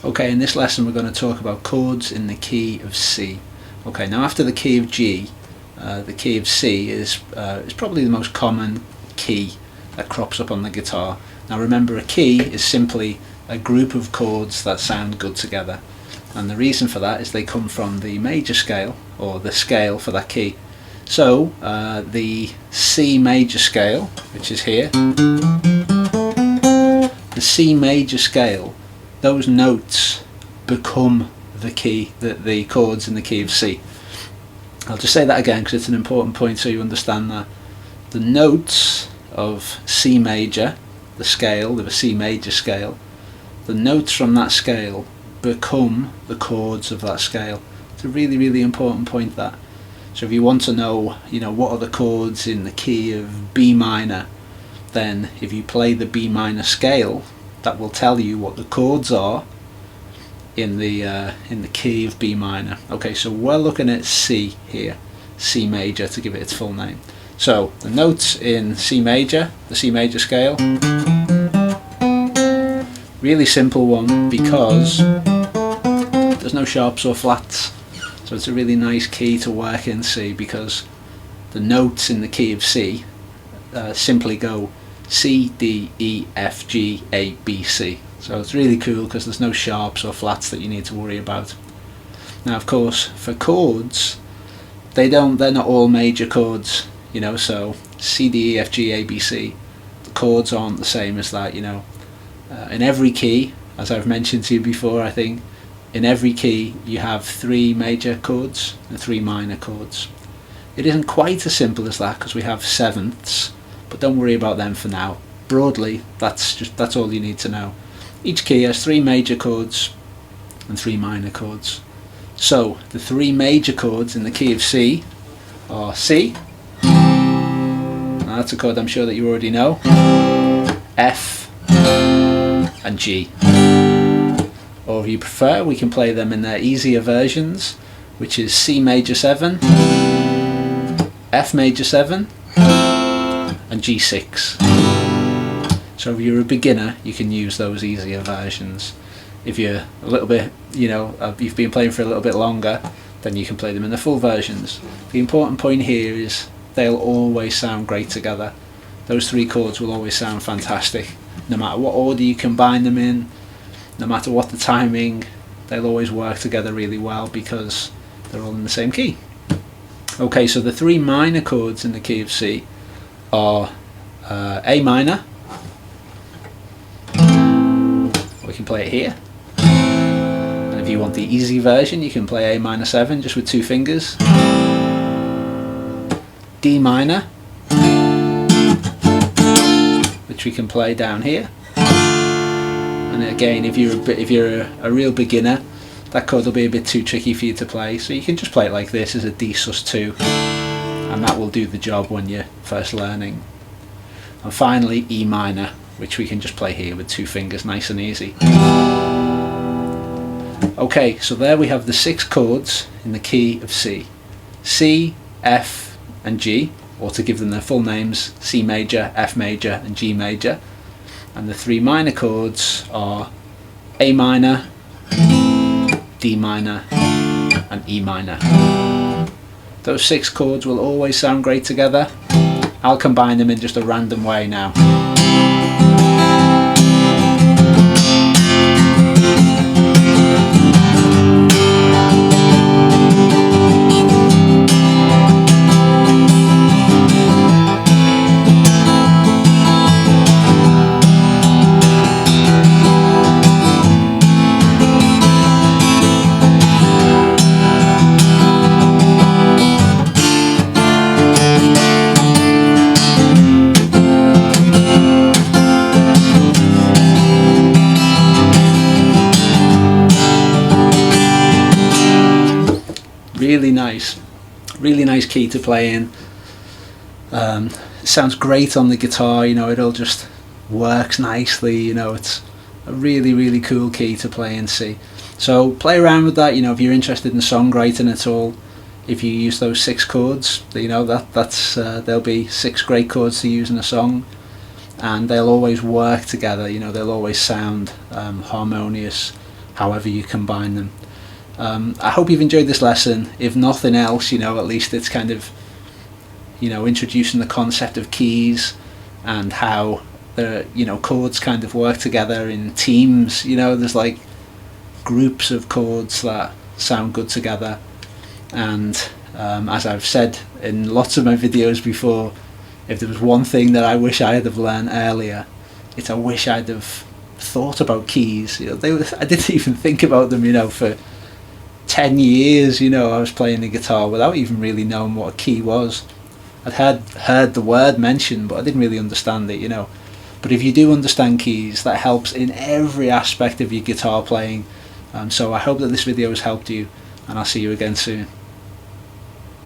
Okay, in this lesson we're going to talk about chords in the key of C. Okay, now after the key of G, the key of C is probably the most common key that crops up on the guitar. Now remember, a key is simply a group of chords that sound good together, and the reason for that is they come from the major scale, or the scale for that key. So the C major scale, which is here, the C major scale, those notes become the key, the chords in the key of C. I'll just say that again because it's an important point so you understand that. The notes of C major, the scale, the C major scale, the notes from that scale become the chords of that scale. It's a really, really important point, that. So if you want to know, what are the chords in the key of B minor, then if you play the B minor scale, that will tell you what the chords are in the key of B minor. Okay, so we're looking at C here, C major to give it its full name. So the notes in C major, the C major scale, really simple one because there's no sharps or flats. So it's a really nice key to work in C because the notes in the key of C simply go C, D, E, F, G, A, B, C. So it's really cool because there's no sharps or flats that you need to worry about. Now of course for chords, they're not all major chords, so C, D, E, F, G, A, B, C, the chords aren't the same as that. In every key, as I've mentioned to you before, I think, in every key you have 3 major chords and 3 minor chords. It isn't quite as simple as that because we have sevenths, but don't worry about them for now. Broadly, that's all you need to know. Each key has 3 major chords and 3 minor chords. So the 3 major chords in the key of C are C, now that's a chord I'm sure that you already know, F and G. Or if you prefer, we can play them in their easier versions, which is C major 7, F major 7 and G6. So if you're a beginner, you can use those easier versions. If you're a little bit, you've been playing for a little bit longer, then you can play them in the full versions. The important point here is they'll always sound great together. Those 3 chords will always sound fantastic. No matter what order you combine them in, no matter what the timing, they'll always work together really well because they're all in the same key. Okay, so the 3 minor chords in the key of C are A minor. We can play it here, and if you want the easy version you can play A minor 7 just with 2 fingers, D minor, which we can play down here, and again if you're a real beginner, that chord will be a bit too tricky for you to play, so you can just play it like this as a D sus2, and that will do the job when you're first learning. And finally E minor, which we can just play here with 2 fingers, nice and easy. Okay, so there we have the 6 chords in the key of C. C, F and G, or to give them their full names, C major, F major and G major. And the 3 minor chords are A minor, D minor and E minor. Those 6 chords will always sound great together. I'll combine them in just a random way now. Really nice key to play in. It sounds great on the guitar, it all just works nicely, it's a really cool key to play in C. So play around with that, if you're interested in songwriting at all. If you use those 6 chords, there'll be 6 great chords to use in a song, and they'll always work together, they'll always sound harmonious however you combine them. I hope you've enjoyed this lesson. If nothing else, at least it's kind of, introducing the concept of keys and how the, chords kind of work together in teams. There's like groups of chords that sound good together. And as I've said in lots of my videos before, if there was one thing that I wish I'd have learned earlier, it's I wish I'd have thought about keys. I didn't even think about them, for 10 years. I was playing the guitar without even really knowing what a key was. I'd heard the word mentioned, but I didn't really understand it. But if you do understand keys, that helps in every aspect of your guitar playing. So I hope that this video has helped you, and I'll see you again soon.